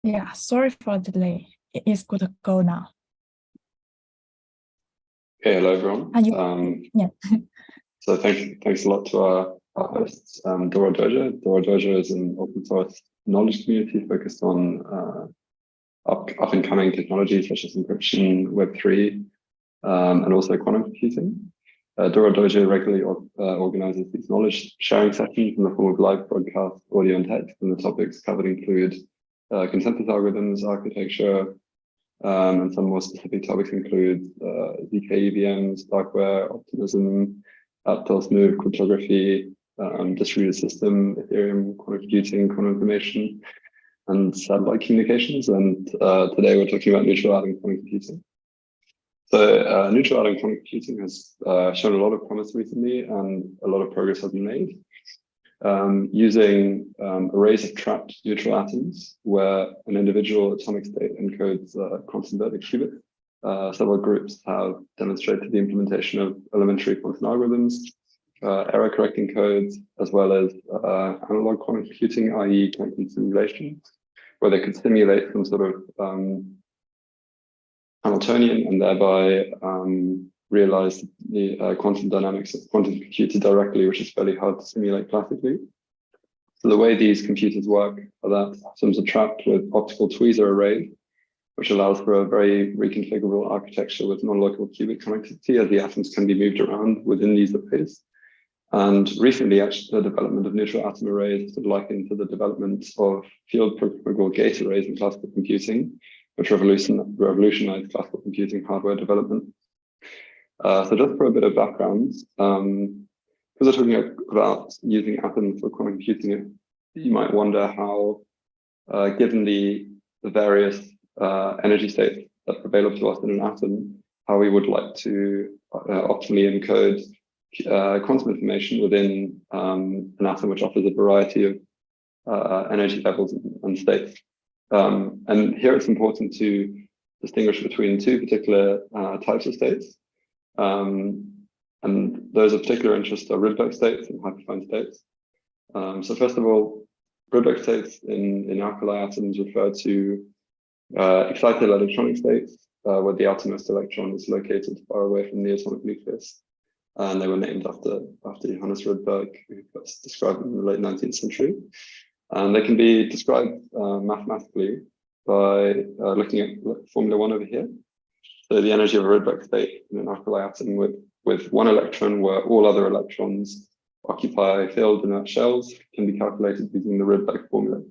Yeah, sorry for the delay. It is good to go now. Okay, hello everyone. Yeah. So thanks a lot to our hosts, Dora Dōjō. Dora Dōjō is an open source knowledge community focused on up and coming technologies such as encryption, Web3, and also quantum computing. Dora Dōjō regularly organizes these knowledge sharing sessions in the form of live broadcast, audio and text, and the topics covered include consensus algorithms, architecture, and some more specific topics include ZK EVMs, darkware, optimism, smooth cryptography, distributed system, Ethereum, quantum computing, quantum information, and satellite communications. And today we're talking about neutral atom quantum computing. So neutral atom quantum computing has shown a lot of promise recently, and a lot of progress has been made. Using arrays of trapped neutral atoms where an individual atomic state encodes quantum vertex qubits. Several groups have demonstrated the implementation of elementary quantum algorithms, error correcting codes, as well as analog quantum computing, i.e. quantum simulation, where they could simulate some sort of Hamiltonian and thereby realize the quantum dynamics of quantum computer directly, which is fairly hard to simulate classically. So the way these computers work are that atoms are trapped with optical tweezer arrays, which allows for a very reconfigurable architecture with non-local qubit connectivity, as the atoms can be moved around within these arrays. And recently, actually, the development of neutral atom arrays is likened to the development of field programmable gate arrays in classical computing, which revolutionized classical computing hardware development. So just for a bit of background, because we're talking about using atoms for quantum computing, you might wonder how, given the various energy states that are available to us in an atom, how we would like to optimally encode quantum information within an atom which offers a variety of energy levels and states. And here it's important to distinguish between two particular types of states. And those of particular interest are Redbook States and Hyperfined States. So first of all, Redbook States in alkali atoms refer to excited electronic states, where the outermost electron is located far away from the atomic nucleus. And they were named after Johannes Redbook, who was described in the late 19th century. And they can be described mathematically by looking at Formula 1 over here. So the energy of a Redbook state in an alkali atom with one electron where all other electrons occupy filled inert shells can be calculated using the Redbook formula.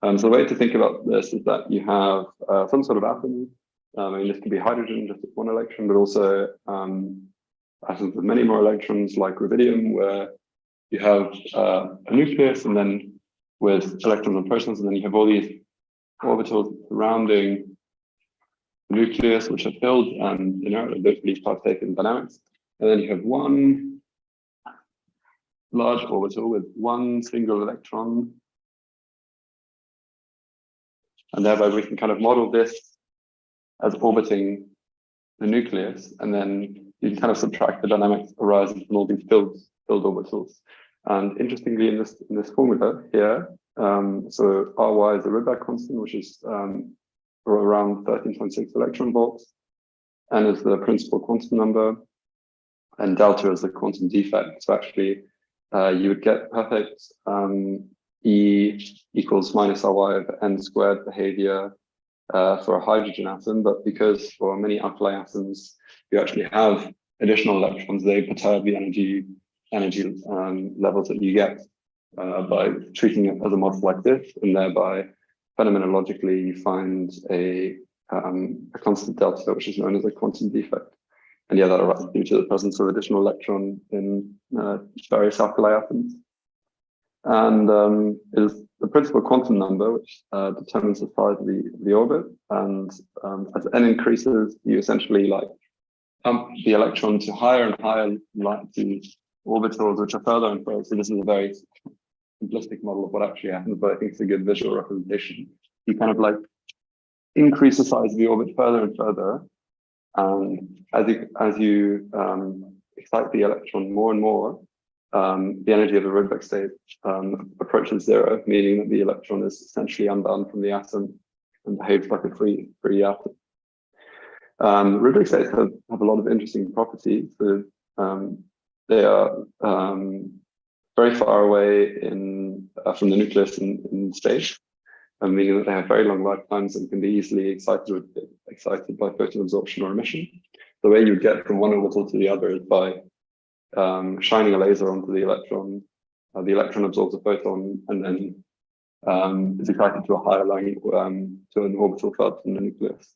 So the way to think about this is that you have some sort of atom. I mean, this could be hydrogen just with one electron, but also atoms with many more electrons like rubidium, where you have a nucleus and then with electrons and protons, and then you have all these orbitals surrounding the nucleus, which are filled and inert, these partake in dynamics. And then you have one large orbital with one single electron. And thereby we can kind of model this as orbiting the nucleus, and then you can kind of subtract the dynamics arising from all these filled orbitals. And interestingly, in this formula here, so Ry is the Redbook constant, which is around 13.6 electron volts, and is the principal quantum number, and delta is the quantum defect. So actually, you would get perfect E equals minus Ry over n squared behavior for a hydrogen atom, but because for many alkali atoms you actually have additional electrons, they perturb the energy levels that you get by treating it as a model like this, and thereby phenomenologically you find a constant delta, which is known as a quantum defect. And yeah, that arises due to the presence of additional electron in various alkali atoms. And is the principal quantum number, which determines the size of the orbit. And as n increases, you essentially like pump the electron to higher and higher to orbitals, which are further and further. So this is a very simplistic model of what actually happens, but I think it's a good visual representation. You kind of like increase the size of the orbit further and further, and as you excite the electron more and more, the energy of a Redbook state approaches zero, meaning that the electron is essentially unbound from the atom and behaves like a free atom. Redbook states have a lot of interesting properties. So, they are very far away from the nucleus in space, meaning that they have very long lifetimes and can be easily excited by photon absorption or emission. The way you get from one orbital to the other is by shining a laser onto the electron. The electron absorbs a photon and then is excited to a higher line, to an orbital further from the nucleus.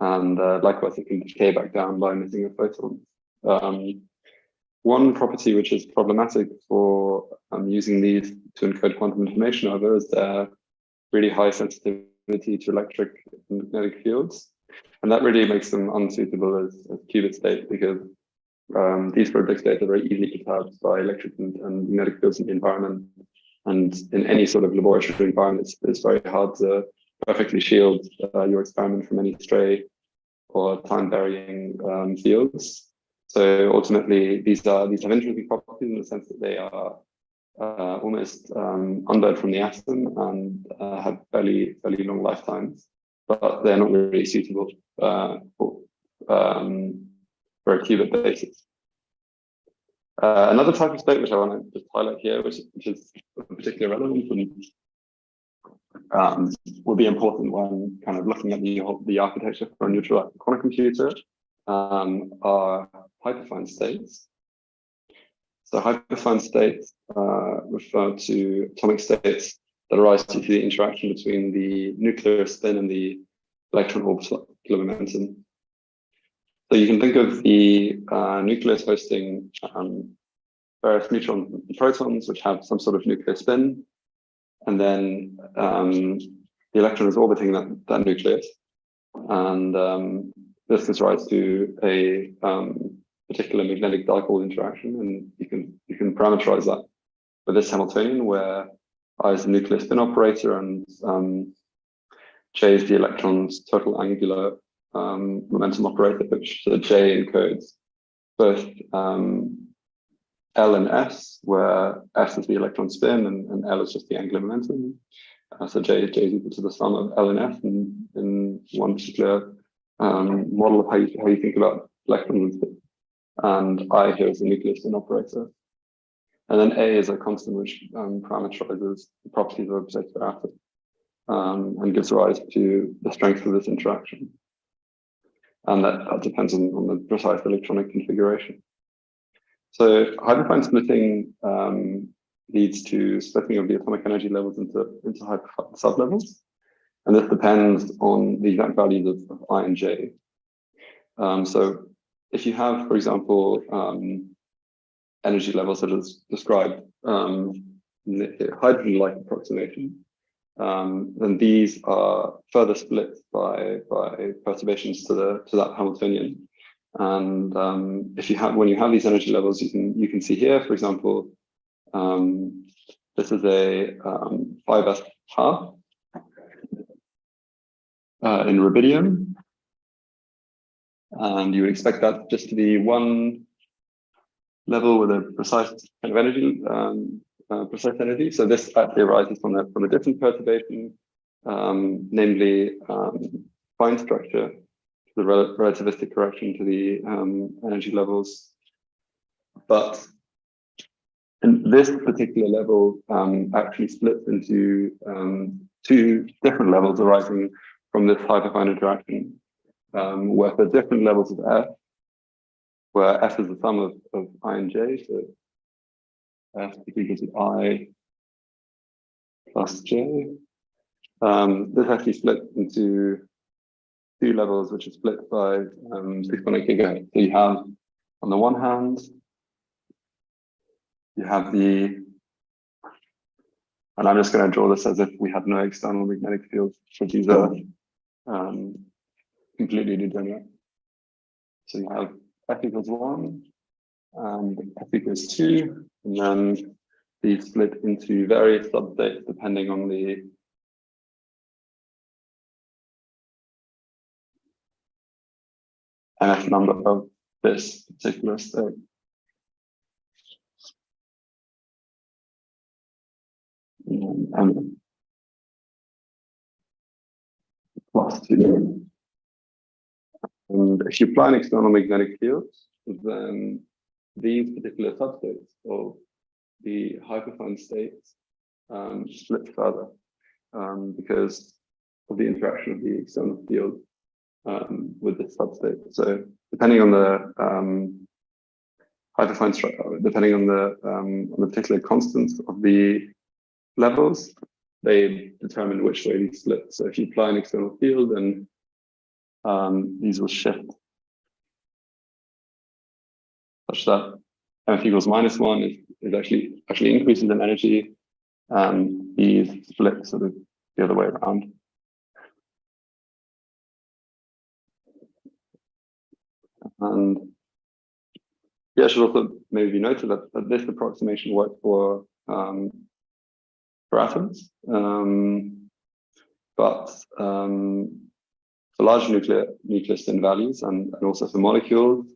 And likewise, it can decay back down by emitting a photon. One property which is problematic for using these to encode quantum information, however, is their really high sensitivity to electric and magnetic fields. And that really makes them unsuitable as qubit states, because these Redbook states are very easily perturbed by electric and magnetic fields in the environment. And in any sort of laboratory environment, it's very hard to perfectly shield your experiment from any stray or time-varying fields. So ultimately, these have interesting properties in the sense that they are almost unbound from the atom and have fairly long lifetimes, but they're not really suitable for a qubit basis. Another type of state which I want to just highlight here, which is particularly relevant and will be important when kind of looking at the architecture for a neutral quantum computer, are hyperfined states. So hyperfined states refer to atomic states that arise due to the interaction between the nuclear spin and the electron orbital momentum. So you can think of the nucleus hosting various neutrons and protons, which have some sort of nuclear spin, and then the electron is orbiting that nucleus, and this gives rise to a particular magnetic dipole interaction, and you can parameterize that with this Hamiltonian, where I is the nuclear spin operator and J is the electron's total angular momentum operator, which J encodes both L and S, where S is the electron spin and L is just the angular momentum. So J is equal to the sum of L and S in one particular model of how you think about electrons. And I here is the nuclear spin operator. And then A is a constant which parameterizes the properties of a particular atom and gives rise to the strength of this interaction. And that depends on the precise electronic configuration. So hyperfine splitting leads to splitting of the atomic energy levels into hyperfine sublevels. And this depends on the exact values of I and J. So if you have, for example, energy levels that is described in the hydrogen-like approximation, then these are further split by perturbations to that Hamiltonian. And when you have these energy levels, you can see here, for example, this is a 5s half in rubidium, and you would expect that just to be one level with a precise kind of energy, precise energy. So this actually arises from a different perturbation, namely fine structure, the relativistic correction to the energy levels. But in this particular level actually splits into two different levels arising from this hyperfine interaction, where for different levels of F, where F is the sum of I and J, so F equals to I plus J. This actually split into two levels, which is split by 6.8 gigahertz. So you have, on the one hand, you have and I'm just going to draw this as if we had no external magnetic fields, so these are completely degenerate. So you have F equals 1 and F equals 2, and then these split into various substates depending on the NF number of this particular state. M plus 2. And if you apply an external magnetic field, then these particular substates of the hyperfined states split further because of the interaction of the external field with the substate. So depending on the hyperfined structure, depending on the particular constants of the levels, they determine which way these split. So if you apply an external field, then these will shift such that f equals -1 is actually increases in energy, and these split sort of the other way around. And yeah, it should also maybe be noted that this approximation works for atoms, but for large nucleus thin values and also for molecules,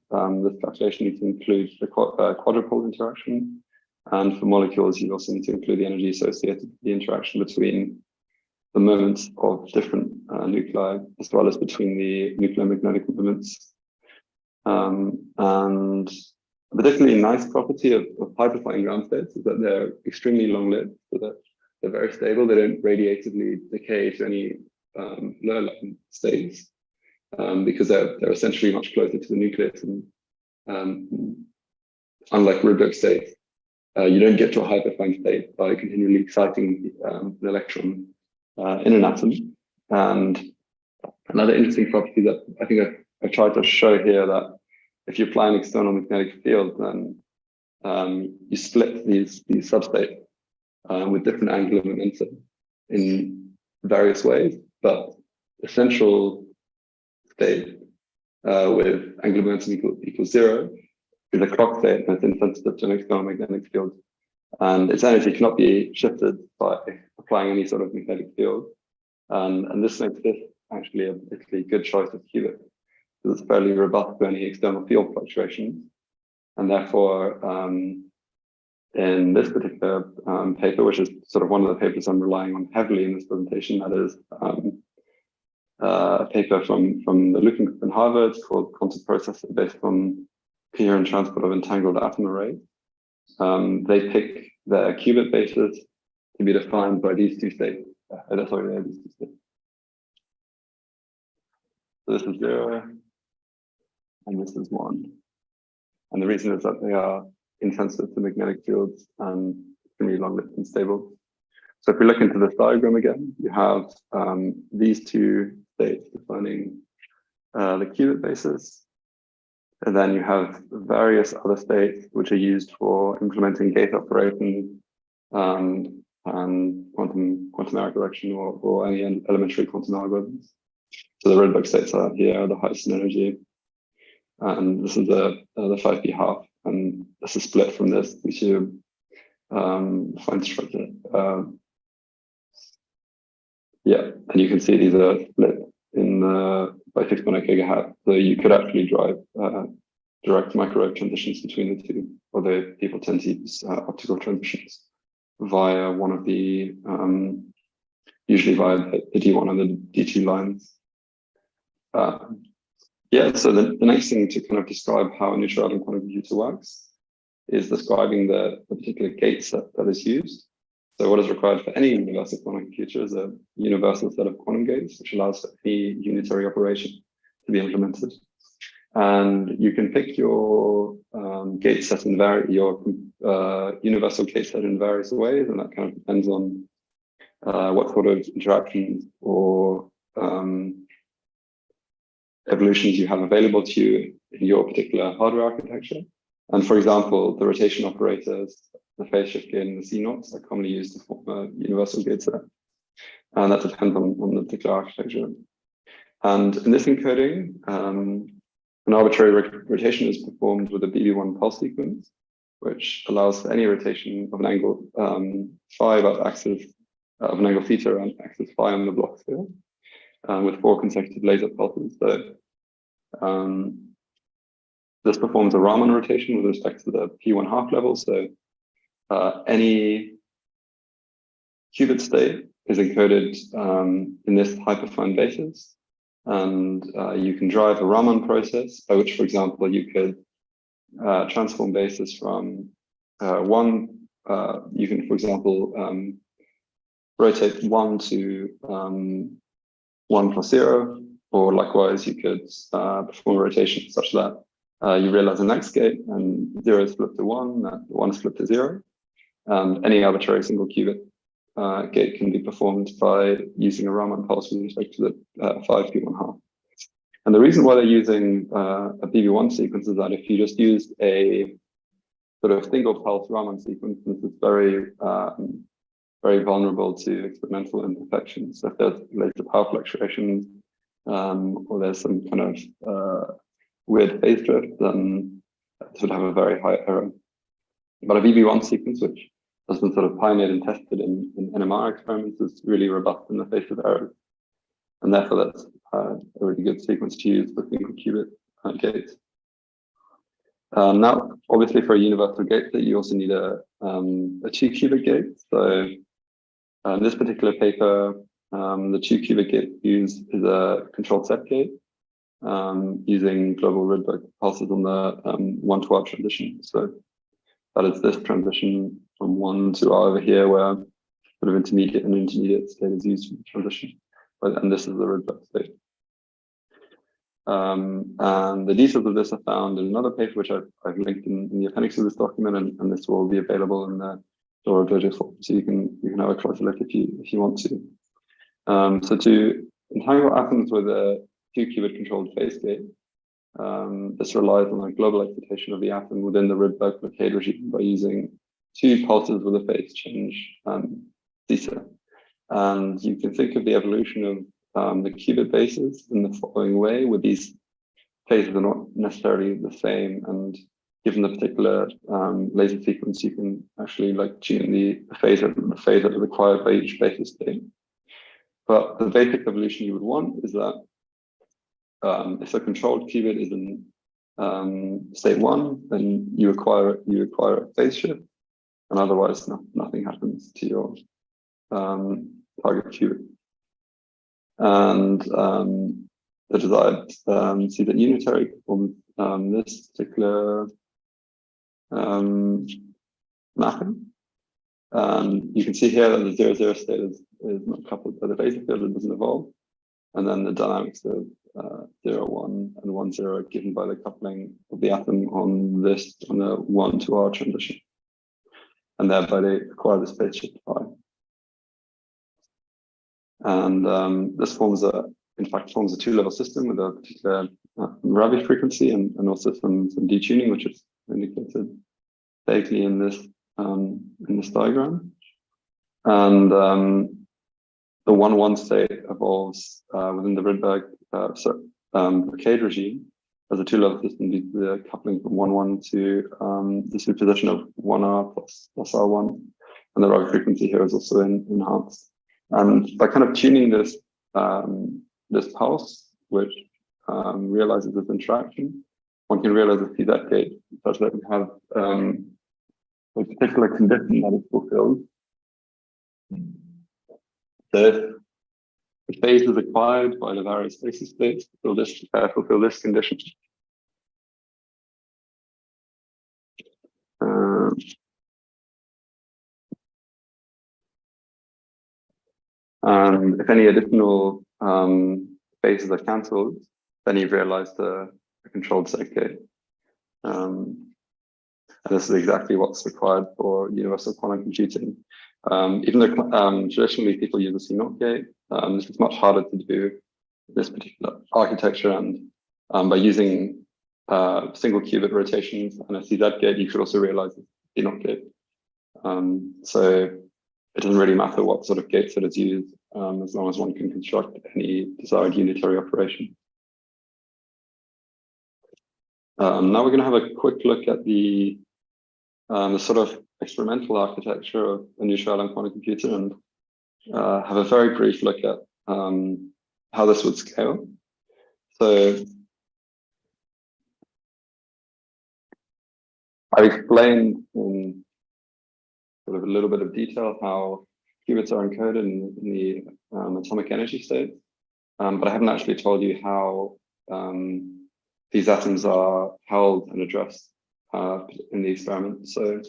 this calculation needs to include the quadrupole interaction. And for molecules, you also need to include the energy associated with the interaction between the moments of different nuclei, as well as between the nuclear magnetic moments. And a particularly nice property of hyperfine ground states is that they're extremely long-lived, so that they're very stable. They don't radiatively decay to any lower level states because they're essentially much closer to the nucleus. And unlike Redbook states, you don't get to a hyperfine state by continually exciting an electron in an atom. And another interesting property that I think I tried to show here, that if you apply an external magnetic field, then you split these substates with different angular momentum in various ways, but the central state with angular momentum equals 0 is a clock state, and it's insensitive to an external magnetic field. And its energy cannot be shifted by applying any sort of magnetic field. And this makes this actually a particularly good choice of qubit, because it's fairly robust to any external field fluctuations. And therefore, in this particular paper, which is sort of one of the papers I'm relying on heavily in this presentation, that is a paper from the Luken group in Harvard called Quantum Processor, based on coherent transport of entangled atom arrays. They pick their qubit bases to be defined by these two states. Sorry, these two states. So this is 0, and this is 1. And the reason is that they are insensitive to magnetic fields and can be long-lived and stable. So if we look into this diagram again, you have these two states defining the qubit basis. And then you have various other states which are used for implementing gate operations and quantum error correction or any elementary quantum algorithms. So the Redbook states are here, the highest in energy. And this is the 5p half, and this is split from this into fine structure. Yeah, and you can see these are split in by 6.0 gigahertz. So you could actually drive direct microwave transitions between the two, although people tend to use optical transmissions via one of the, usually via the D1 and the D2 lines. Yeah, so the next thing to kind of describe how a neutral atom quantum computer works is describing the particular gate set that is used. So what is required for any universal quantum computer is a universal set of quantum gates, which allows for any unitary operation to be implemented. And you can pick your gate set in your universal gate set in various ways, and that kind of depends on what sort of interactions or evolutions you have available to you in your particular hardware architecture. And for example, the rotation operators, the phase shift gate and the C-naughts are commonly used to form a universal gate set. And that depends on the particular architecture. And in this encoding, an arbitrary rotation is performed with a BB1 pulse sequence, which allows for any rotation of an angle phi about axis of an angle theta around axis phi on the Bloch scale, with 4 consecutive laser pulses. So this performs a Raman rotation with respect to the P1 half level. So any qubit state is encoded in this hyperfined basis. And you can drive a Raman process by which, for example, you could transform basis from one, you can, for example, rotate 1 to 1 plus 0, or likewise, you could perform a rotation such that you realize the next gate and 0 is flipped to 1, 1 is flipped to 0. And any arbitrary single qubit gate can be performed by using a Raman pulse with respect to the 5p1/2. And the reason why they're using a BB1 sequence is that if you just use a sort of single pulse Raman sequence, this is very, very vulnerable to experimental imperfections. So if there's later power fluctuations, or there's some kind of weird phase drift, then this would have a very high error. But a BB1 sequence, which has been sort of pioneered and tested in NMR experiments, is really robust in the face of errors. And therefore, that's a really good sequence to use for single qubit gates. Now, obviously, for a universal gate, that you also need a 2-qubit gate. So in this particular paper, the 2-qubit gate used is a controlled set gate using global Redbook pulses on the 1 to R transition. So that is this transition from 1 to R over here, where sort of intermediate state is used for the transition. And this is the Redbook state. And the details of this are found in another paper, which I've linked in the appendix of this document, and this will be available in the Dora Dōjō form, so you can have a closer look if you want to. So to entangle atoms with a 2-qubit controlled phase gate, this relies on a global excitation of the atom within the Redbook blockade regime by using 2 pulses with a phase change theta. And you can think of the evolution of the qubit bases in the following way, where these phases are not necessarily the same, and given the particular laser sequence, you can actually like tune the phase that is required by each basis state. But the basic evolution you would want is that if a controlled qubit is in state 1, then you require a phase shift, and otherwise nothing happens to your target qubit. And the desired CZ unitary forms this particular mapping. You can see here that the 0, 0 state is not coupled by the laser field, it doesn't evolve. And then the dynamics of 0, 1 and 1, 0 are given by the coupling of the atom on the 1 to R transition. And thereby they acquire the phase shift phi. And this forms a 2-level system with a particular Rabi frequency and also some detuning, which is indicated vaguely in this diagram. And the 1-1 state evolves within the Redbook blockade regime as a 2-level system due to the coupling from 1-1 to the superposition of 1R plus R1. And the Rabi frequency here is also enhanced. And by kind of tuning this this pulse, which realizes this interaction, one can realize a CZ gate such that we have a particular condition that is fulfilled. So if the phase is acquired by the various basis states to fulfill this condition. And if any additional phases are cancelled, then you've realized a controlled set gate. And this is exactly what's required for universal quantum computing. Even though traditionally people use a C0 gate, this is much harder to do this particular architecture. And by using single qubit rotations and a CZ gate, you could also realize a C0 gate. So it doesn't really matter what sort of gate set is used, as long as one can construct any desired unitary operation. Now we're going to have a quick look at the sort of experimental architecture of a neutral island quantum computer and have a very brief look at how this would scale. So I've explained in sort of a little bit of detail how qubits are encoded in the atomic energy state, but I haven't actually told you how these atoms are held and addressed in the experiment. So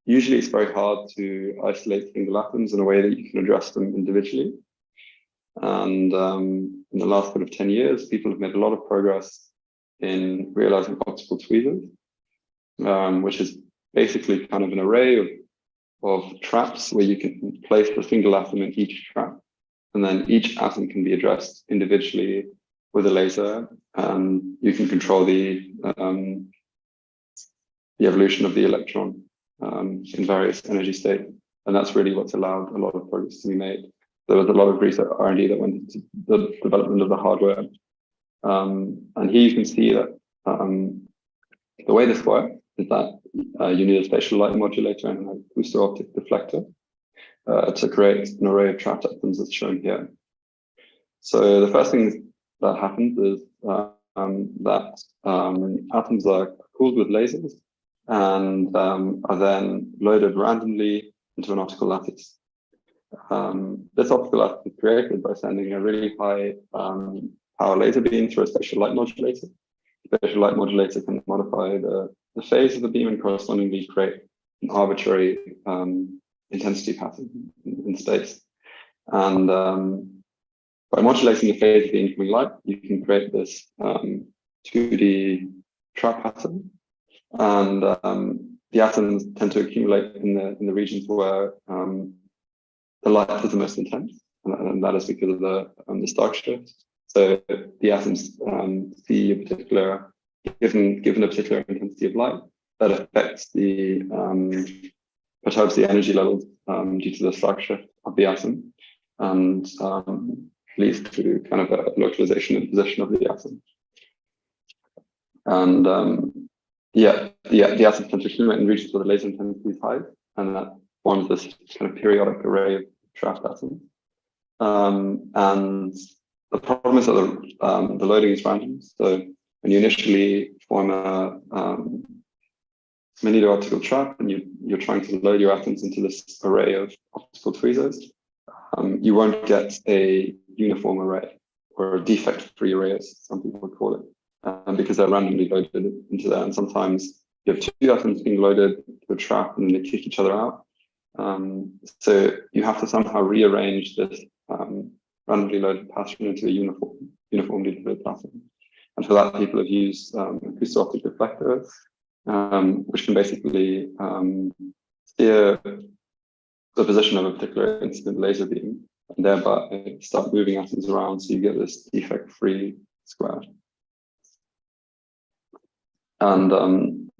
usually it's very hard to isolate single atoms in a way that you can address them individually. And in the last sort of 10 years, people have made a lot of progress in realizing optical tweezers, which is basically kind of an array of traps where you can place a single atom in each trap, and then each atom can be addressed individually with a laser, and you can control the evolution of the electron in various energy states. And that's really what's allowed a lot of progress to be made. There was a lot of research R&D that went into the development of the hardware. And here you can see that the way this works is that you need a spatial light modulator and an acousto-optic deflector to create an array of trapped atoms that's shown here. So the first thing that happens is that atoms are cooled with lasers and are then loaded randomly into an optical lattice. This optical lattice is created by sending a really high power laser beam through a spatial light modulator. The spatial light modulator can modify the phase of the beam and correspondingly create an arbitrary intensity pattern in space. And by modulating the phase of the incoming light, you can create this 2D trap pattern. And the atoms tend to accumulate in the regions where the light is the most intense, and that is because of the stark shift. So the atoms see a particular, given a particular intensity of light, that affects perturbs the energy levels due to the stark shift of the atom, and leads to kind of a localization and position of the atom. And the atoms tend to accumulate in regions where the laser intensity is high, and that forms this kind of periodic array of trapped atoms. And the problem is that the loading is random. So when you initially form a many optical trap and you're trying to load your atoms into this array of optical tweezers, you won't get a uniform array or a defect-free array, as some people would call it, because they're randomly loaded into there. And sometimes you have two atoms being loaded to a trap and then they kick each other out. So you have to somehow rearrange this randomly loaded pattern into a uniformly loaded pattern. And for that, people have used acousto-optic deflectors, which can basically steer the position of a particular incident laser beam and thereby start moving atoms around so you get this defect-free square. And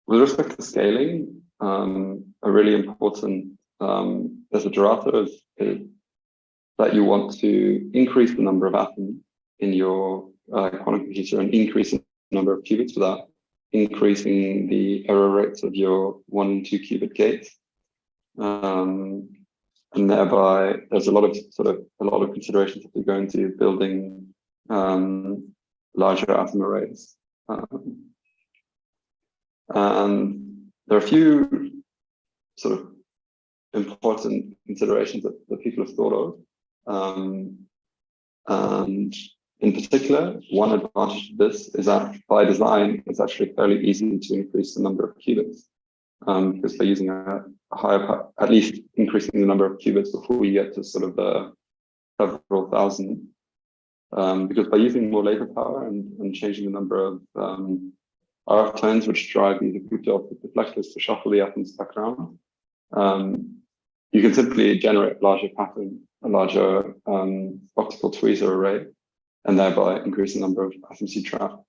with respect to scaling, a really important desideratum is that you want to increase the number of atoms in your quantum computer and increase the number of qubits without increasing the error rates of your 1 and 2 qubit gates. And thereby there's a lot of considerations that go into building larger atom arrays. And there are a few sort of important considerations that people have thought of. And in particular, one advantage of this is that by design, it's actually fairly easy to increase the number of qubits, because by using a higher, at least increasing the number of qubits before you get to sort of the several thousand, because by using more laser power and changing the number of RF tones which drive these acousto-optic deflectors to shuffle the atoms back around, you can simply generate a larger optical tweezer array, and thereby increase the number of atoms you trap.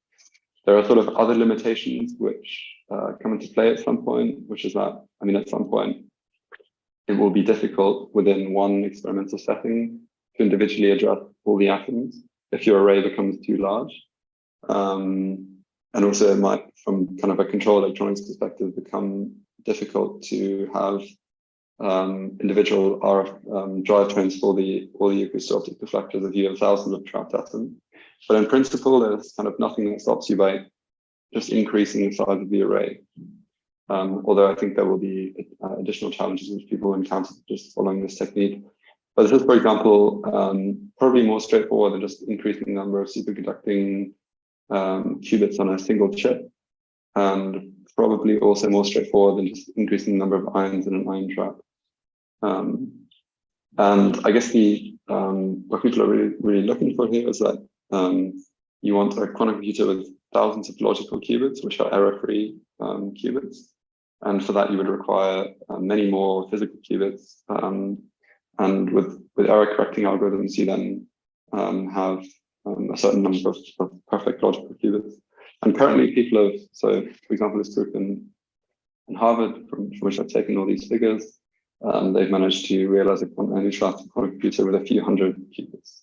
There are sort of other limitations which come into play at some point, which is that, at some point, it will be difficult within one experimental setting to individually address all the atoms if your array becomes too large. And also it might, from kind of a control electronics perspective, become difficult to have individual RF drive tones for all the acousto-optic deflectors if you have thousands of trapped atoms. But in principle, there's kind of nothing that stops you by just increasing the size of the array. although I think there will be additional challenges which people encounter just following this technique. But this is, for example, probably more straightforward than just increasing the number of superconducting qubits on a single chip, and probably also more straightforward than just increasing the number of ions in an ion trap. And I guess what people are really looking for here is that you want a quantum computer with thousands of logical qubits, which are error-free qubits. And for that, you would require many more physical qubits. And with error-correcting algorithms, you then have a certain number of perfect logical qubits. And currently, people have, so for example, this group in Harvard, from which I've taken all these figures, they've managed to realize a neutral atom quantum computer with a few hundred qubits.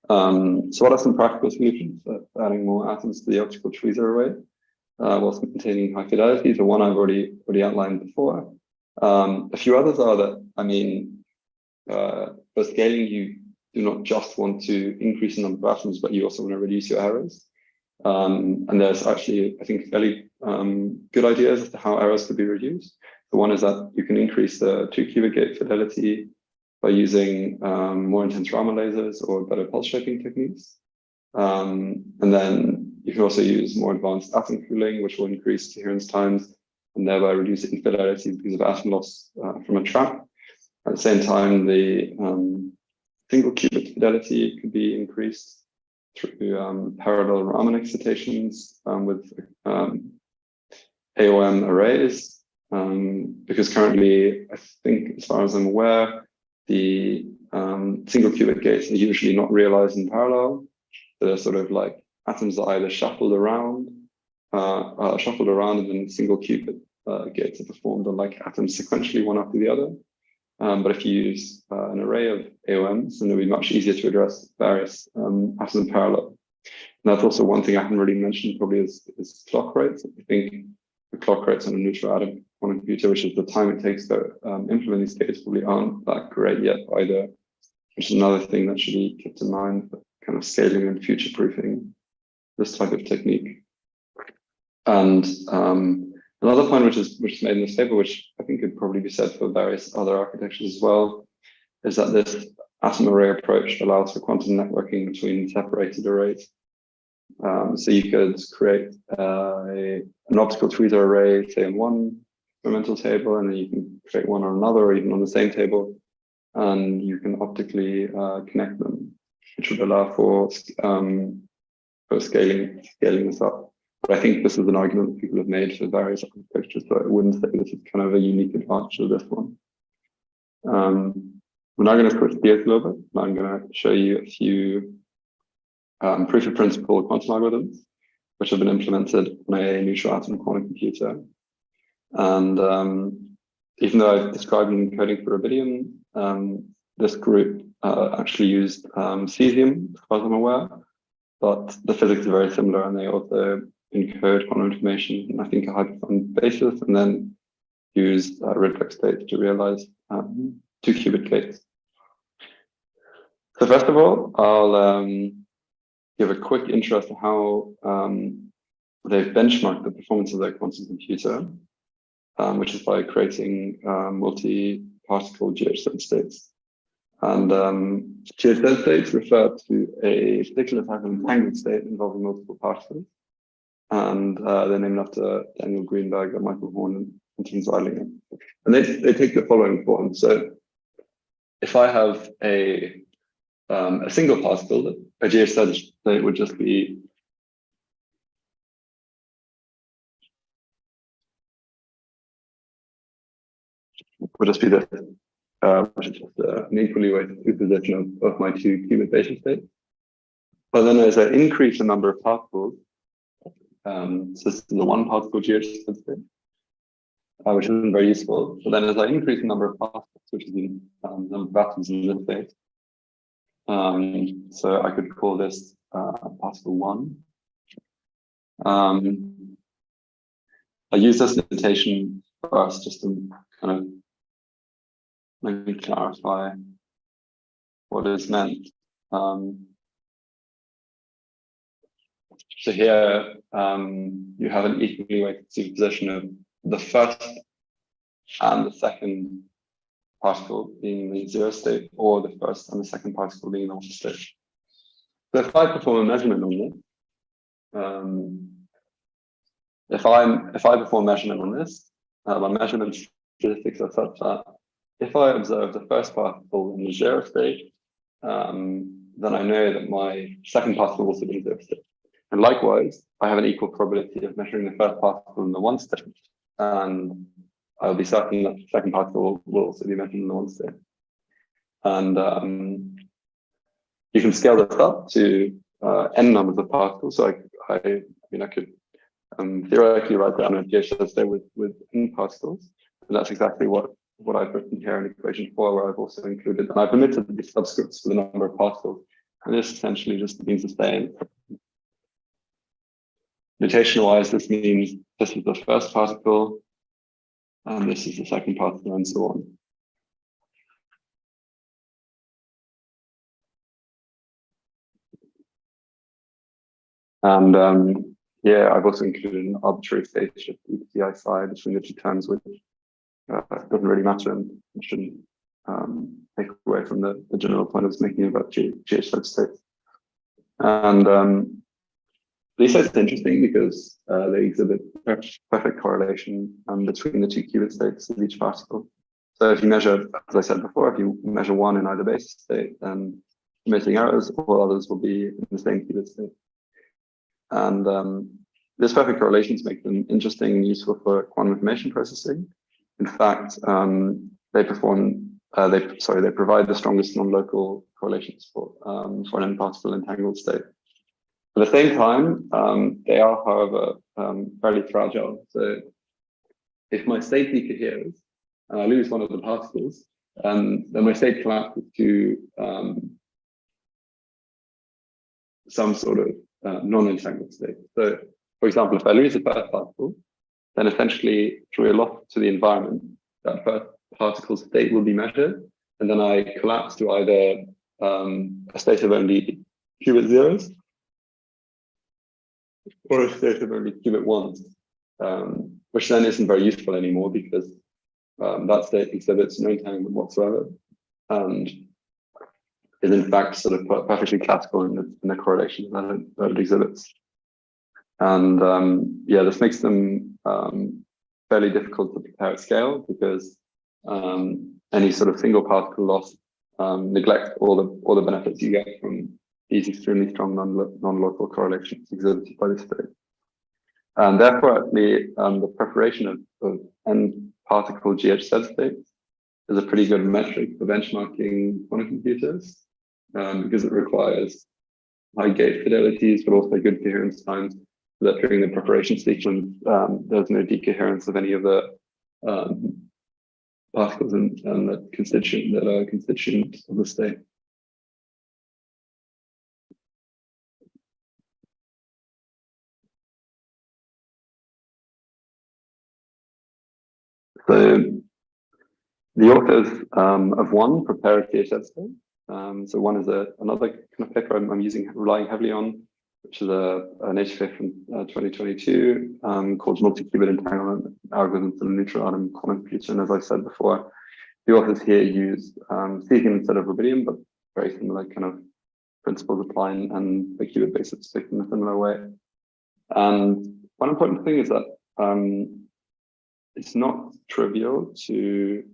So what are some practical solutions for adding more atoms to the optical tweezer array whilst maintaining high fidelity? The one I've already outlined before. A few others are that, I mean, for scaling, you do not just want to increase the number of atoms, but you also want to reduce your errors. And there's actually, I think, fairly good ideas as to how errors could be reduced. The one is that you can increase the 2-qubit gate fidelity by using more intense Raman lasers or better pulse shaping techniques. And then you can also use more advanced atom cooling, which will increase coherence times and thereby reduce infidelity because of atom loss from a trap. At the same time, the single qubit fidelity could be increased through parallel Raman excitations with AOM arrays. Because currently, I think, as far as I'm aware, the single qubit gates are usually not realized in parallel. They're sort of like atoms that are either shuffled around and then single qubit gates are performed on like atoms sequentially, one after the other. But if you use an array of AOMs, then it'll be much easier to address various atoms in parallel. And that's also one thing I haven't really mentioned, probably is clock rates. I think the clock rates on a neutral atom quantum computer, which is the time it takes to implement these gates, probably aren't that great yet either, which is another thing that should be kept in mind for kind of scaling and future-proofing this type of technique. And another point which is made in this paper, which I think could probably be said for various other architectures as well, is that this atom array approach allows for quantum networking between separated arrays. So you could create an optical tweezer array, say on one experimental table, and then you can create one on another, or even on the same table, and you can optically connect them, which would allow for scaling this up. But I think this is an argument that people have made for various architectures, so I wouldn't say this is kind of a unique advantage of this one. We're now going to switch gears a little bit. I'm going to show you a few proof of principle quantum algorithms, which have been implemented on a neutral atom quantum computer. And even though I've described an encoding for rubidium, this group actually used cesium, as far as I'm aware, but the physics are very similar, and they also encode quantum information in, I think, a hyperfined basis, and then use Redbook States to realize 2-qubit gates. So first of all, I'll give a quick intro as to how they've benchmarked the performance of their quantum computer, which is by creating multi-particle GH states. And GH states refer to a particular type of entangled state involving multiple particles. And they're named after Daniel Greenberg, Michael Horn, and Tim Zeilinger. And they take the following form. So if I have a single particle, a GH state would just be this, which is just an equally weighted superposition of my 2-qubit basis states. But then as I increase the number of particles, so this is the 1-particle GH state, which isn't very useful. But then as I increase the number of particles, which is the number of atoms in this state, so I could call this particle 1. I use this notation first just to kind of maybe clarify what is meant. So here you have an equally weighted superposition of the first and the second particle being the zero state, or the first and the second particle being the one state. So if I perform a measurement on this, if I perform measurement on this, my measurement statistics are such that if I observe the first particle in the zero state, then I know that my second particle will also be in zero state. And likewise, I have an equal probability of measuring the first particle in the one state, and I'll be certain that the second particle will also be measured in the one state. And you can scale this up to n numbers of particles. So I could theoretically write down a GHZ state with n particles, and that's exactly what I've written here in equation 4, where I've also included, and I've omitted the subscripts for the number of particles. And this essentially just means the same. Notation-wise, this means this is the first particle, and this is the second particle, and so on. And yeah, I've also included an arbitrary state shift EPCI between the two terms, which doesn't really matter and shouldn't take away from the general point I was making about GHZ states. And these states are interesting because they exhibit perfect correlation between the two qubit states of each particle. So if you measure, as I said before, if you measure one in either basis state, then emitting errors, all others will be in the same qubit state. And this perfect correlations make them interesting and useful for quantum information processing. In fact, they provide the strongest non-local correlations for an n-particle entangled state. At the same time, they are, however, fairly fragile. So if my state decoheres and I lose one of the particles, then my state collapses to some sort of non-entangled state. So, for example, if I lose the first particle, then essentially through a loss to the environment, that first particle's state will be measured, and then I collapse to either a state of only qubit zeros or a state of only qubit ones, which then isn't very useful anymore because that state exhibits no entanglement whatsoever, and is in fact sort of perfectly classical in the correlation that it exhibits. And yeah, this makes them fairly difficult to prepare at scale because any sort of single particle loss neglects all the benefits you get from these extremely strong non-local correlations exhibited by this state. And therefore, actually, the preparation of n-particle GHZ states is a pretty good metric for benchmarking quantum computers because it requires high gate fidelities, but also good coherence times, so that during the preparation sequence, there's no decoherence of any of the particles and that are constituents of the state. So the authors of one prepare a GHZ state. So one is another kind of paper I'm relying heavily on, which is a nature paper from 2022 called Multi-Qubit Entanglement Algorithms in a Neutral Atom Quantum Computer. And as I said before, the authors here use cesium instead of rubidium, but very similar kind of principles apply, and the qubit basis stick in a similar way. And one important thing is that it's not trivial to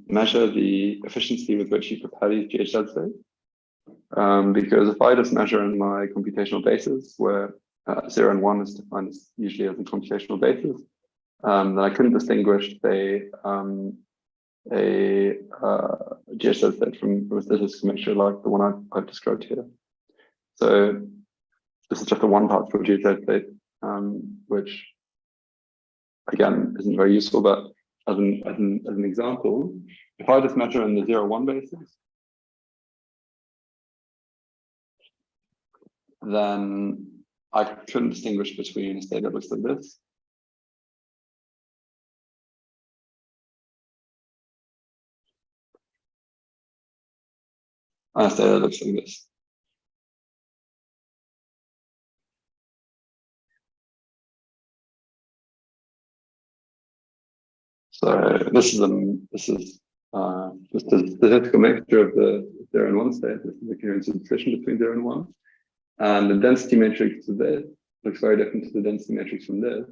measure the efficiency with which you prepare these GHZ states. Because if I just measure in my computational basis, where 0 and 1 is defined as usually as a computational basis, then I couldn't distinguish, say, a GHZ state from a statistical mixture like the one I've described here. So this is just a one-particle GHZ state, which again isn't very useful, but as an example, if I just measure in the 0-1 basis, then I couldn't distinguish between a state that looks like this and a state that looks like this. So this is just a statistical mixture of the 0 and 1 state. This is the coherence transition between 0 and 1. And the density matrix of this looks very different to the density matrix from this.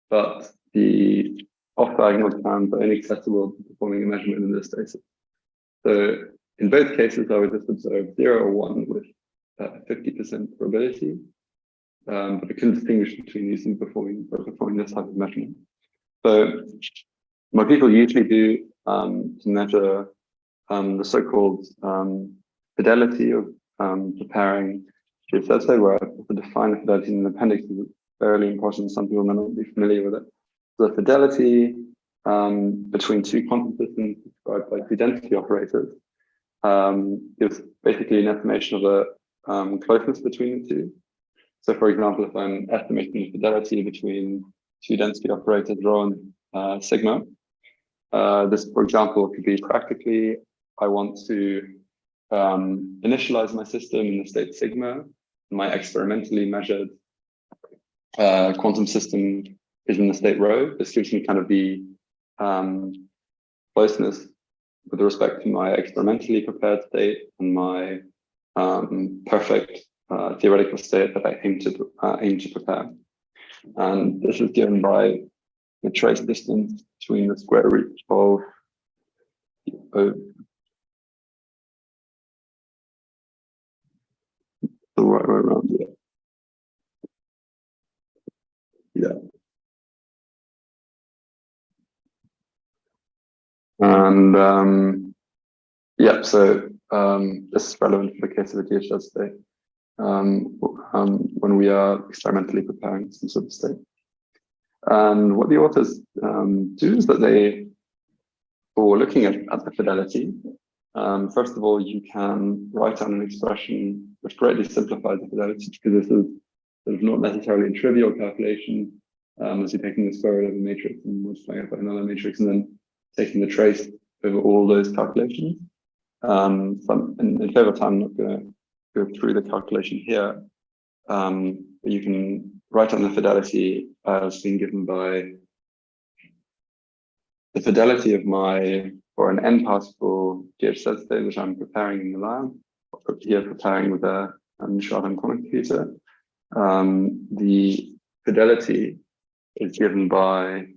But the off-diagonal terms are inaccessible to performing a measurement in this status. So in both cases, I would just observe 0 or 1 with 50% probability. But I couldn't distinguish between these and performing this type of measurement. So what people usually do to measure the so-called fidelity of preparing geodesy, where I define the fidelity in the appendix, is fairly important. Some people may not be familiar with it. So the fidelity between two quantum systems described by two-density operators gives basically an estimation of the closeness between the two. So for example, if I'm estimating the fidelity between two density operators, rho and sigma, this, for example, could be practically, I want to initialize my system in the state sigma. My experimentally measured quantum system is in the state rho. This gives me kind of the closeness with respect to my experimentally prepared state and my perfect theoretical state that I aim to prepare. And this is given by the trace distance between the square root of the right way around, yeah. And yeah, so this is relevant for the case of the DHL state when we are experimentally preparing some sort of state. And what the authors do is that they, for looking at the fidelity, first of all, you can write down an expression which greatly simplifies the fidelity, because this is sort of not necessarily a trivial calculation, as you're taking the square root of a matrix and multiplying it by another matrix and then taking the trace over all those calculations. So in favor of time, I'm not going to go through the calculation here. But you can write down the fidelity as being given by the fidelity of my, or an n particle DHZ state, which I'm preparing in the lab, here preparing with a short-term quantum computer. The fidelity is given by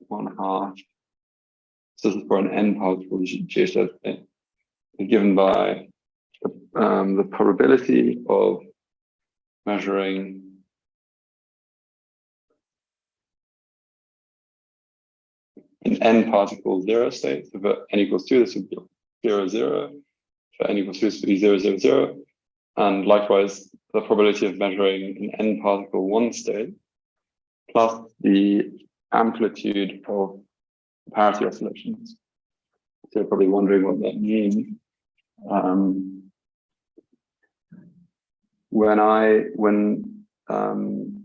1/2. So this is for an n particle DHZ state. It's given by the probability of measuring an n particle 0 state. So for n equals 2, this would be 0, 0. For n equals 2, this would be 0, 0, 0. And likewise, the probability of measuring an n particle 1 state plus the amplitude of parity oscillations. So you're probably wondering what that means. When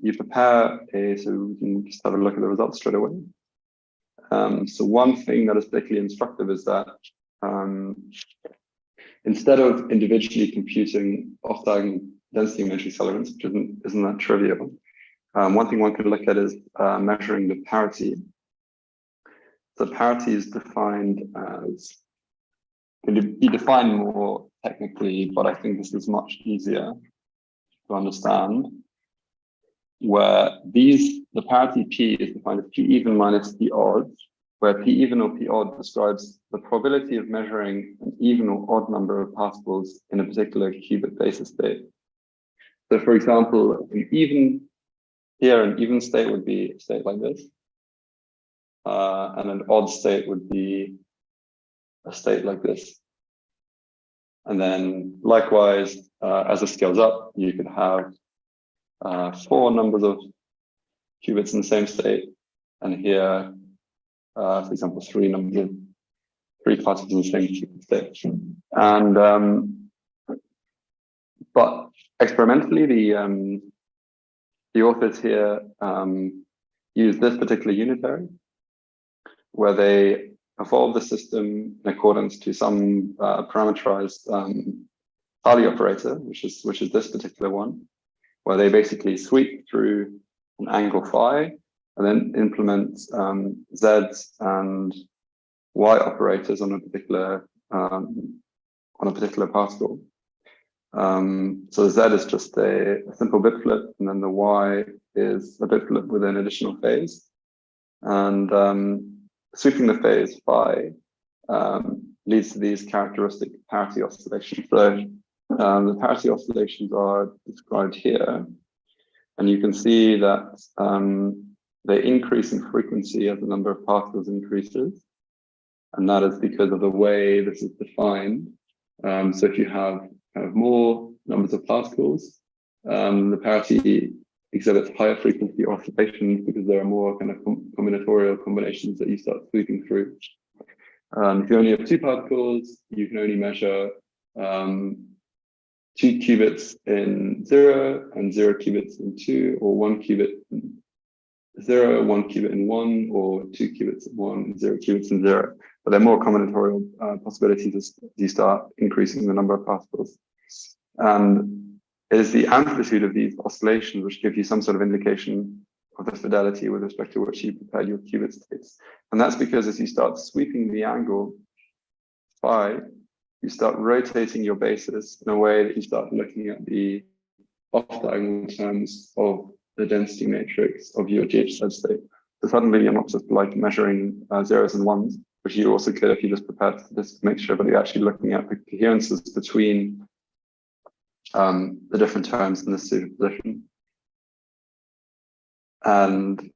you prepare so we can just have a look at the results straight away. So one thing that is particularly instructive is that instead of individually computing off-diagonal density matrix elements, which isn't that trivial, one thing one could look at is measuring the parity. So parity is defined as, can be defined more technically, but I think this is much easier to understand, where the parity P is defined as P even minus P odd, where P even or P odd describes the probability of measuring an even or odd number of particles in a particular qubit basis state. So for example, an even state would be a state like this, and an odd state would be a state like this. And then likewise, as it scales up, you could have 4 numbers of qubits in the same state, and here, for example, 3 particles in the same qubit state. And but experimentally, the authors here use this particular unitary, where they evolve the system in accordance to some parameterized Pauli operator, which is this particular one, where they basically sweep through an angle phi and then implement Z and Y operators on a particular particle. So the Z is just a simple bit flip, and then the Y is a bit flip with an additional phase. And sweeping the phase phi leads to these characteristic parity oscillations. So the parity oscillations are described here, and you can see that they increase in frequency as the number of particles increases, and that is because of the way this is defined. So if you have kind of more numbers of particles, the parity exhibits higher frequency oscillations because there are more kind of combinatorial combinations that you start sweeping through. If you only have 2 particles, you can only measure 2 qubits in 0 and 0 qubits in 2, or 1 qubit in 0, 1 qubit in 1, or 2 qubits in 1 and 0 qubits in 0. But there are more combinatorial possibilities as you start increasing the number of particles. And it is the amplitude of these oscillations which give you some sort of indication of the fidelity with respect to which you prepare your qubit states. And that's because as you start sweeping the angle phi, you start rotating your basis in a way that you start looking at the off-diagonal terms of the density matrix of your GH state. So suddenly you're not just like measuring zeros and ones, which you also could if you just prepared this to make sure, but you're actually looking at the coherences between the different terms in this superposition. And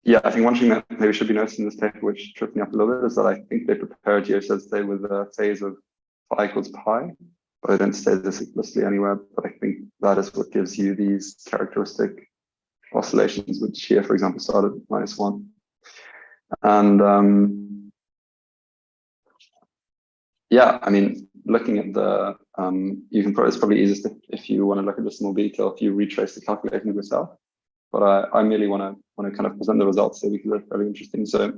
yeah, I think one thing that maybe should be noticed in this paper, which tripped me up a little bit, is that I think they prepared GH state with a phase of phi equals pi, but I didn't say this explicitly anywhere, but I think that is what gives you these characteristic oscillations, which here, for example, start at -1. And yeah, I mean, looking at the, you can probably, it's probably easiest if you want to look at this in more detail, if you retrace the calculation yourself. But I merely want to kind of present the results here because they're very interesting. So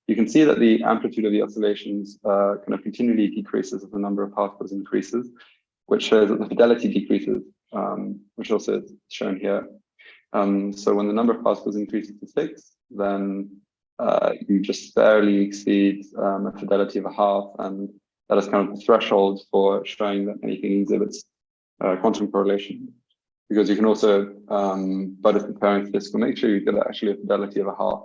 you can see that the amplitude of the oscillations kind of continually decreases as the number of particles increases, which shows that the fidelity decreases, which also is shown here. So when the number of particles increases to 6, then you just barely exceed a fidelity of a half, and that is kind of the threshold for showing that anything exhibits quantum correlation. Because you can also, by just comparing physical nature, you get actually a fidelity of a half.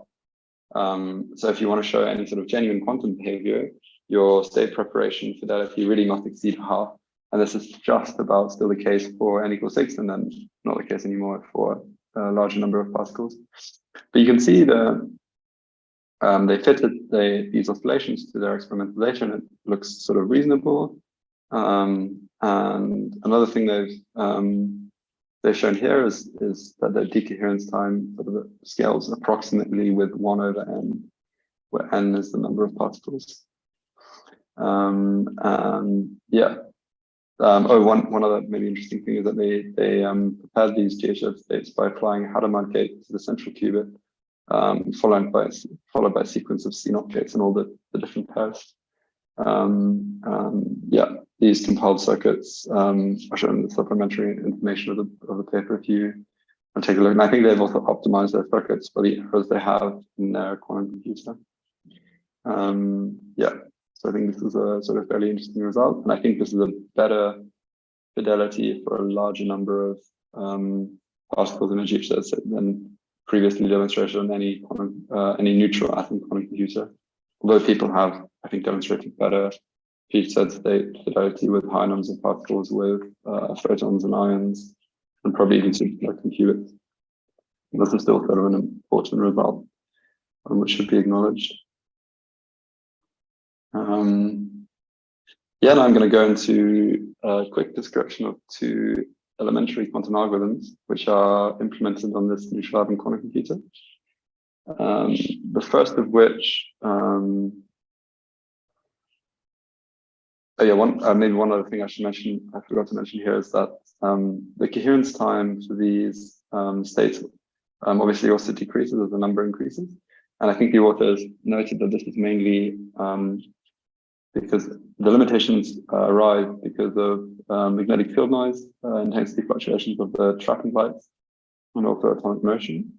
So if you want to show any sort of genuine quantum behavior, your state preparation fidelity really must exceed half. And this is just about still the case for n equals 6, and then not the case anymore for a larger number of particles. But you can see the they fitted these oscillations to their experimental data, and it looks sort of reasonable. And another thing they've shown here is that the decoherence time sort of scales approximately with 1 over n, where n is the number of particles. And yeah. One other maybe interesting thing is that they prepared these GH states by applying a Hadamard gate to the central qubit, followed by a sequence of CNOT gates and all the different pairs. Yeah, these compiled circuits are shown in the supplementary information of the paper if you want to take a look. And I think they've also optimized their circuits for the errors they have in their quantum computer. Yeah. So I think this is a sort of fairly interesting result, and I think this is a better fidelity for a larger number of particles in a GH set than previously demonstrated on any neutral atom quantum computer. Although people have, I think, demonstrated better GH state fidelity with high numbers of particles with photons and ions, and probably even superconducting qubits. This is still sort of an important result, which should be acknowledged. Yeah, now I'm going to go into a quick description of 2 elementary quantum algorithms which are implemented on this neutral atom quantum computer. The first of which, maybe one other thing I forgot to mention here is that the coherence time for these states obviously also decreases as the number increases. And I think the authors noted that this is mainly because the limitations arise because of magnetic field noise, intensity fluctuations of the tracking lights, and also atomic motion.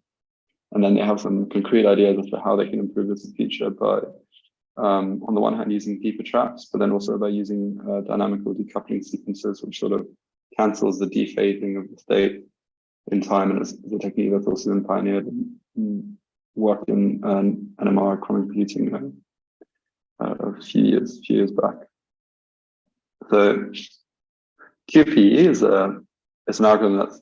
And then they have some concrete ideas as to how they can improve this in the future by, on the one hand, using deeper traps, but then also by using dynamical decoupling sequences, which sort of cancels the dephasing of the state in time. And it's a technique that's also been pioneered and worked in NMR quantum computing a few years back. So QPE is an algorithm that's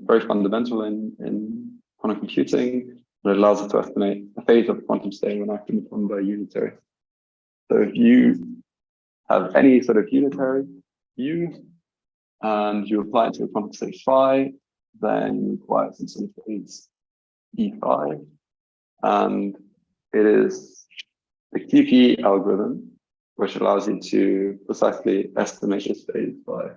very fundamental in quantum computing, but it allows us to estimate a phase of a quantum state when acting upon by a unitary. So if you have any sort of unitary U and you apply it to a quantum state phi, then you require some sort of phase E phi. And it is the QPE algorithm which allows you to precisely estimate this phase phi.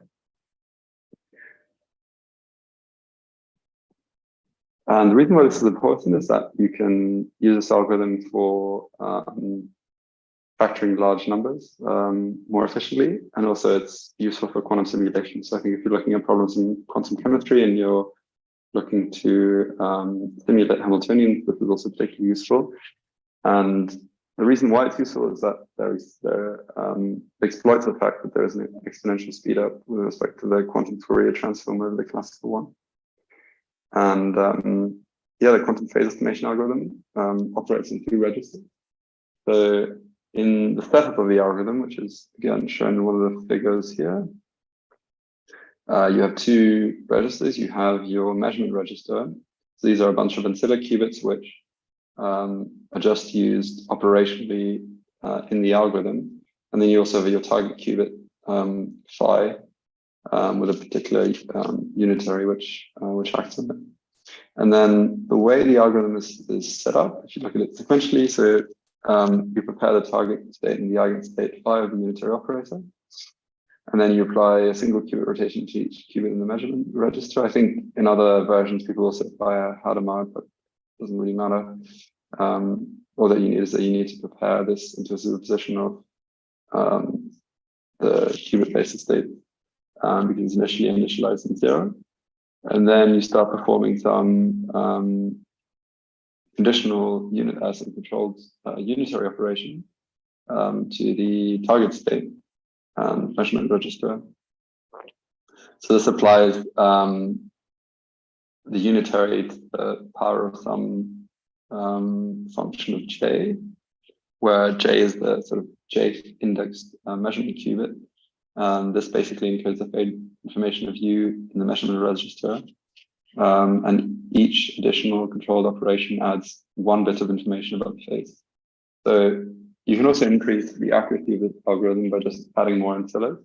And the reason why this is important is that you can use this algorithm for factoring large numbers more efficiently, and also it's useful for quantum simulation. So I think if you're looking at problems in quantum chemistry and you're looking to simulate Hamiltonians, this is also particularly useful. And the reason why it's useful is that it exploits the fact that there is an exponential speed up with respect to the quantum Fourier transform over the classical one. And yeah, the quantum phase estimation algorithm operates in 2 registers. So in the setup of the algorithm, which is again shown in one of the figures here, you have 2 registers. You have your measurement register. So these are a bunch of ancilla qubits which are just used operationally in the algorithm. And then you also have your target qubit phi with a particular unitary which acts on it. And then the way the algorithm is set up, if you look at it sequentially, so you prepare the target state and the eigenstate phi of the unitary operator. And then you apply a single qubit rotation to each qubit in the measurement register. I think in other versions, people also apply a Hadamard, but it doesn't really matter. All that you need is that you need to prepare this into a superposition of the qubit basis state, because it's initially initialized in 0. And then you start performing some conditional unit as a controlled unitary operation to the target state measurement register. So this applies the unitary to the power of some function of j, where j is the sort of j indexed measurement qubit. This basically encodes the phase information of u in the measurement register. And each additional controlled operation adds 1 bit of information about the phase. So you can also increase the accuracy of the algorithm by just adding more ancillas,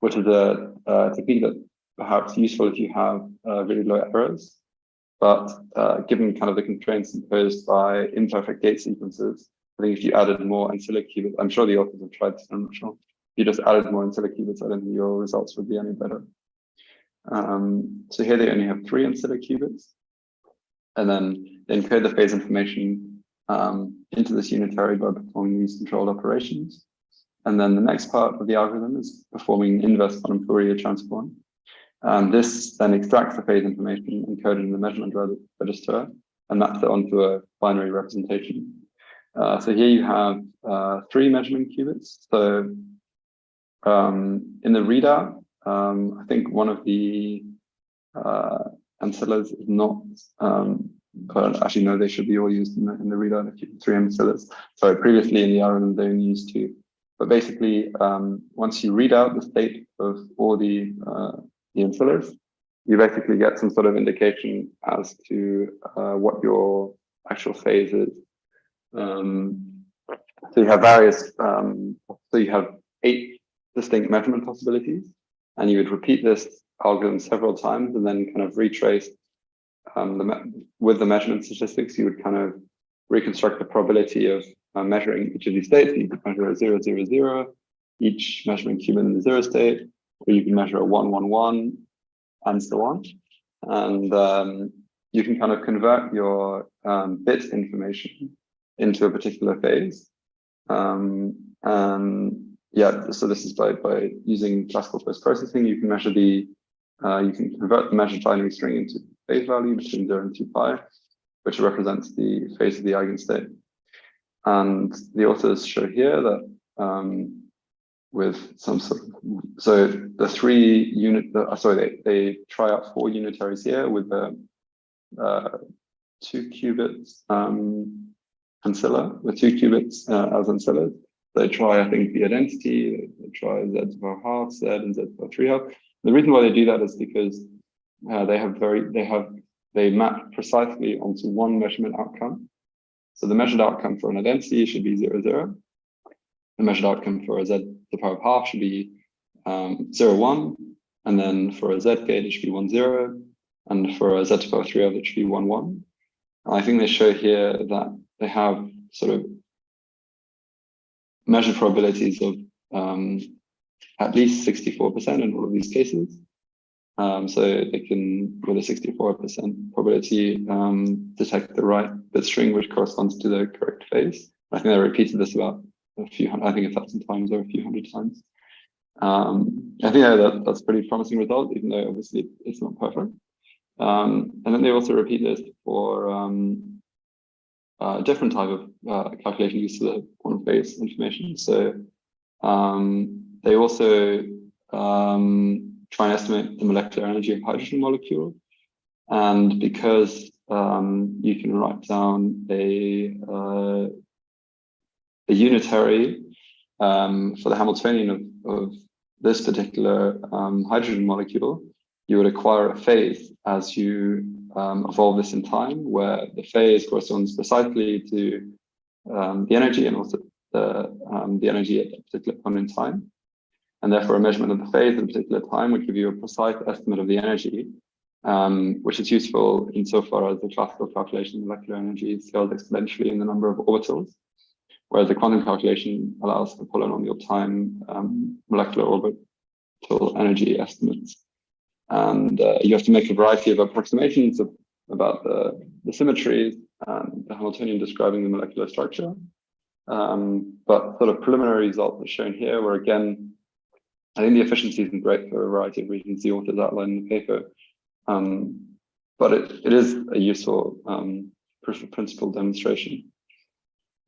which is a technique that perhaps useful if you have really low errors. But given kind of the constraints imposed by imperfect gate sequences, I think if you added more ancilla qubits, I'm sure the authors have tried this, I'm not sure. If you just added more ancilla qubits, I don't think your results would be any better. So here they only have 3 ancilla qubits, and then they encode the phase information into this unitary by performing these controlled operations. And then the next part of the algorithm is performing inverse quantum Fourier transform. This then extracts the phase information encoded in the measurement register and maps it onto a binary representation. So here you have 3 measurement qubits. So in the readout, I think one of the ancillas is not, but actually no, they should be all used in the readout. If you have 3 ancillas. So previously in the algorithm they only used 2. But basically, once you read out the state of all the ancillas, you basically get some sort of indication as to what your actual phase is. So you have various, so you have 8 distinct measurement possibilities, and you would repeat this algorithm several times and then kind of retrace with the measurement statistics, you would kind of reconstruct the probability of measuring each of these states. You could measure a 0, 0, 0, each measurement qubit in the 0 state, or you can measure a 1, 1, 1, and so on. And you can kind of convert your bit information into a particular phase. And yeah, so this is by using classical post-processing, you can measure you can convert the measured binary string into phase value between 0 and 2 pi, which represents the phase of the eigenstate. And the authors show here that with some sort of, so the they try out 4 unitaries here with the 2 qubits ancilla, with 2 qubits as ancillas. They try, I think, the identity, they try z to the power half, z, and z to the power 3 half. The reason why they do that is because they map precisely onto one measurement outcome. So the measured outcome for an identity should be 0, 0. The measured outcome for a z to the power of half should be 0, 1. And then for a z gate, it should be 1, 0. And for a z to the power 3 half, it should be 1, 1. And I think they show here that they have sort of measured probabilities of at least 64% in all of these cases. So they can, with a 64% probability, detect the right bit string which corresponds to the correct phase. I think they repeated this about a few hundred, I think 1,000 times or a few hundred times. I think that's a pretty promising result, even though obviously it's not perfect. And then they also repeat this for a different type of calculation used to the quantum phase information. So they also try and estimate the molecular energy of hydrogen molecule. And because you can write down a unitary for the Hamiltonian of this particular hydrogen molecule, you would acquire a phase as you evolve this in time, where the phase corresponds precisely to the energy and also the energy at that particular point in time. And therefore, a measurement of the phase at a particular time would give you a precise estimate of the energy, which is useful insofar as the classical calculation of molecular energy scales exponentially in the number of orbitals, whereas the quantum calculation allows for polynomial time molecular orbital energy estimates. And you have to make a variety of approximations about the symmetries and the Hamiltonian describing the molecular structure. But sort of preliminary results are shown here, where again, I think the efficiency isn't great for a variety of reasons the authors outline in the paper. But it is a useful proof of principle demonstration.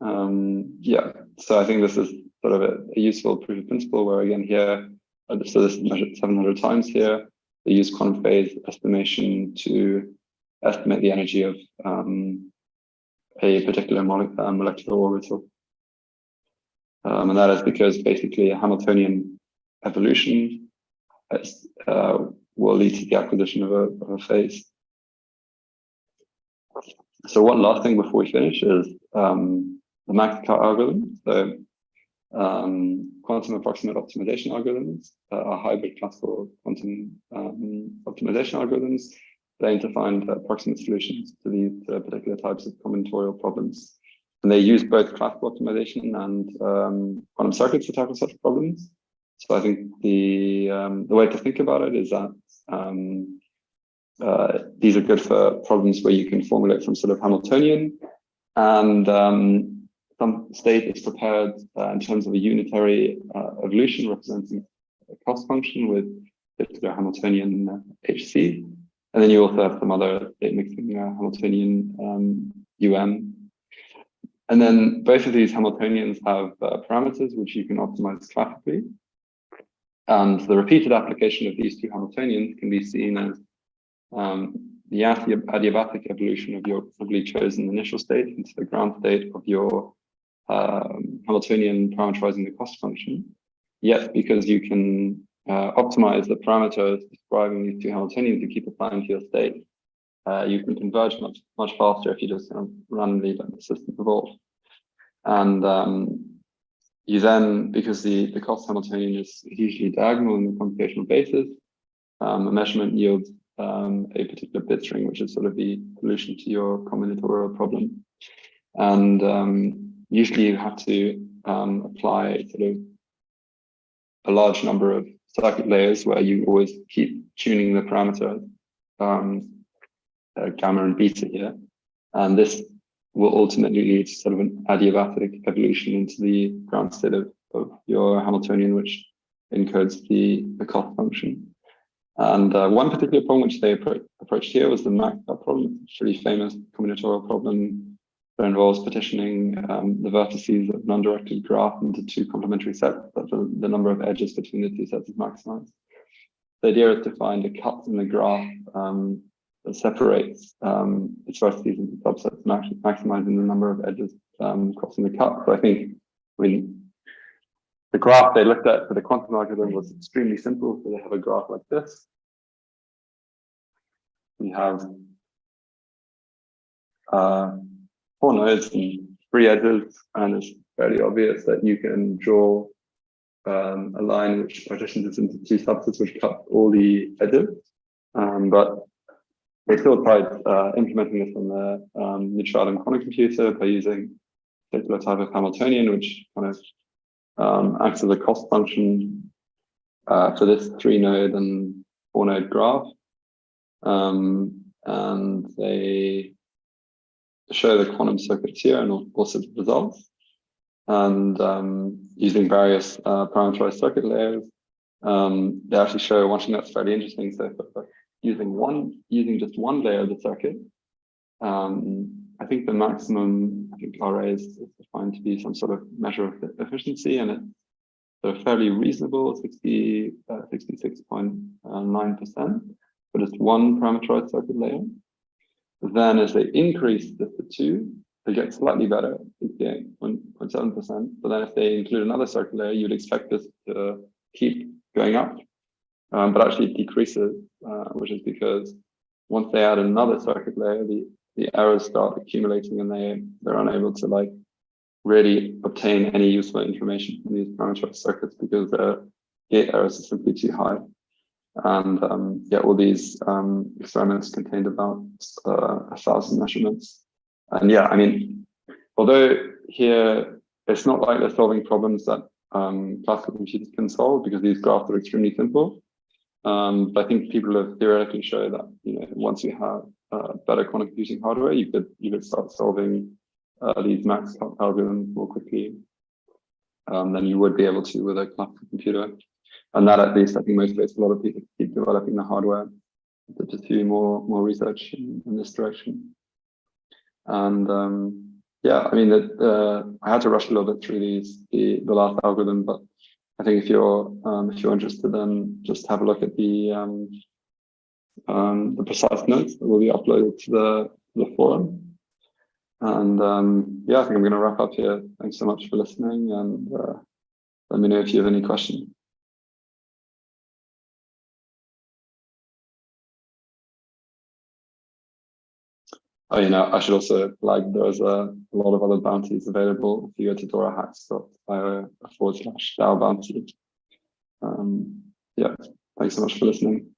Yeah, so I think this is sort of a useful proof of principle where again here, so this is measured 700 times here. They use quantum phase estimation to estimate the energy of a particular molecular orbital. And that is because basically a Hamiltonian evolution will lead to the acquisition of a phase. So one last thing before we finish is the max-cut algorithm. So quantum approximate optimization algorithms are hybrid classical quantum optimization algorithms. They aim to find approximate solutions to these particular types of combinatorial problems. And they use both classical optimization and quantum circuits to tackle such problems. So I think the way to think about it is that these are good for problems where you can formulate some sort of Hamiltonian, and some state is prepared in terms of a unitary evolution representing a cost function with particular Hamiltonian HC. And then you also have some other state mixing Hamiltonian UM. And then both of these Hamiltonians have parameters which you can optimize classically. And the repeated application of these two Hamiltonians can be seen as the adiabatic evolution of your probably chosen initial state into the ground state of your Hamiltonian parameterizing the cost function. Yet, because you can optimize the parameters describing these two Hamiltonians, you keep applying to your state, you can converge much faster if you just kind of randomly let the system evolve. And you then, because the cost Hamiltonian is usually diagonal in the computational basis, a measurement yields a particular bit string, which is sort of the solution to your combinatorial problem. And usually you have to apply sort of a large number of circuit layers where you always keep tuning the parameters, gamma and beta here. And this will ultimately lead to sort of an adiabatic evolution into the ground state of your Hamiltonian, which encodes the cost function. And one particular problem which they approached here was the maxed out problem. It's a really famous combinatorial problem that involves partitioning the vertices of an undirected graph into two complementary sets, but the number of edges between the two sets is maximized. The idea is to find a cut in the graph that separates its vertices into subsets, maximizing the number of edges crossing the cut. So I mean, the graph they looked at for the quantum algorithm was extremely simple. So they have a graph like this. We have 4 nodes and 3 edges, and it's fairly obvious that you can draw a line which partitions this into 2 subsets which cut all the edges. But they still tried implementing this on the neutral quantum computer by using a particular type of Hamiltonian, which kind of acts as a cost function for this 3-node and 4-node graph. And they show the quantum circuits here and also the results. And using various parameterized circuit layers, they actually show one thing that's fairly interesting. So using just one layer of the circuit, I think the maximum, RA is defined to be some sort of measure of efficiency, and it's fairly reasonable, 66.9%, but it's one parameterized circuit layer. Then as they increase this to 2, they get slightly better, 68.7%. But then if they include another circuit layer, you'd expect this to keep going up. But actually it decreases, which is because once they add another circuit layer, the errors start accumulating, and they're unable to really obtain any useful information from these parameterized circuits because their gate errors are simply too high. And all these experiments contained about 1,000 measurements. And I mean, although here it's not like they're solving problems that classical computers can solve because these graphs are extremely simple. But I think people have theoretically shown that once you have better quantum computing hardware, you could start solving these max algorithms more quickly than you would be able to with a classical computer. And that, at least, I think, motivates a lot of people to keep developing the hardware to pursue more research in this direction. And I mean, I had to rush a little bit through the last algorithm, but I think if you're interested, then just have a look at the precise notes that will be uploaded to the forum. And I think I'm going to wrap up here. Thanks so much for listening, and let me know if you have any questions. Oh, I should also flag there's a lot of other bounties available if you go to dorahacks.io/DAO bounty. Thanks so much for listening.